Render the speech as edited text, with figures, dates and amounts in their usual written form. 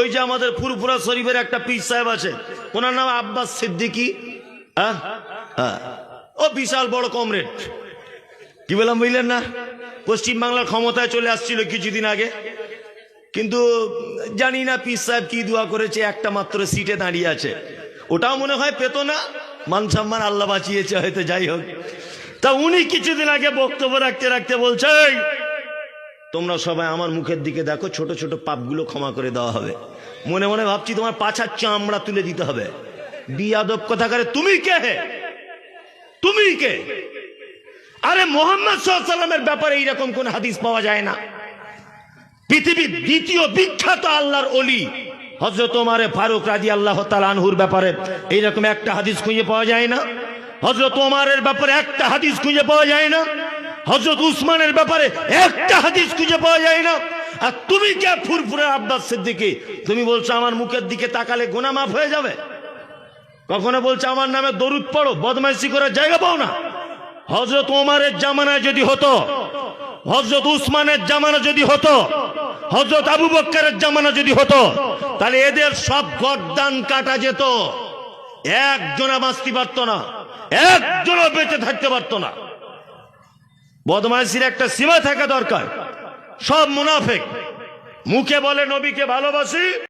ওই যে আমাদের ফুরফুরা শরীফের একটা পীর সাহেব আছে, ওনার নাম আব্বাস সিদ্দিকী। ও বিশাল বড় কমরেড, কি বললাম বুঝলেন না? পশ্চিম বাংলার ক্ষমতায় চলে আসছিল কিছুদিন আগে, কিন্তু জানি না পীর সাহেব কি দোয়া করেছে, একটা মাত্র সিটে দাঁড়িয়ে আছে। ওটাও মনে হয় পেত না, মান সম্মান আল্লাহ বাঁচিয়েছে হয়তো, যাই হোক। তা উনি কিছুদিন আগে বক্তব্য রাখতে রাখতে বলছে, তোমরা সবাই আমার মুখের দিকে দেখো, ছোট ছোট পাপগুলো ক্ষমা করে দেওয়া হবে। মনে মনে ভাবছি তোমার পাছার চামড়া তুলে দিতে হবে। বিয়াদব কথাকারে, তুমি কে? তুমি কে? আরে মুহাম্মদ সাল্লাল্লাহু আলাইহি ওয়াসাল্লামের ব্যাপারে এইরকম কোন হাদিস পাওয়া যায় না। পৃথিবীর দ্বিতীয় বিখ্যাত আল্লাহর ওলি হযরত ওমর ফারুক রাদিয়াল্লাহু তাআলা আনহুর ব্যাপারে এইরকম একটা হাদিস খুঁজে পাওয়া যায় না। হযরত ওমরের ব্যাপারে একটা হাদিস খুঁজে পাওয়া যায় না। হযরত উসমানের ব্যাপারে একটা হাদিস খুঁজে পাওয়া যায় না। আর তুমি কে ফুরফুরে আব্বাস সিদ্দিকী? তুমি বলছো আমার মুখের দিকে তাকালে গুনাহ মাফ হয়ে যাবে। কখনো বলছো আমার নামে দরুদ পড়ো, বদমাইশি করার জায়গা পাও না। হযরত ওমরের জামানায় যদি হতো, হযরত উসমানের জামানা যদি হতো, হযরত আবু বকরের জামানা যদি হতো, তাহলে এদের সব গর্দান কাটা যেত, একজনা বাঁচতে পারত না, একজনও বেঁচে থাকতে পারত না। বদমাইশির একটা সীমা থাকা দরকার। সব মুনাফিক, মুখে বলে নবীকে ভালোবাসি,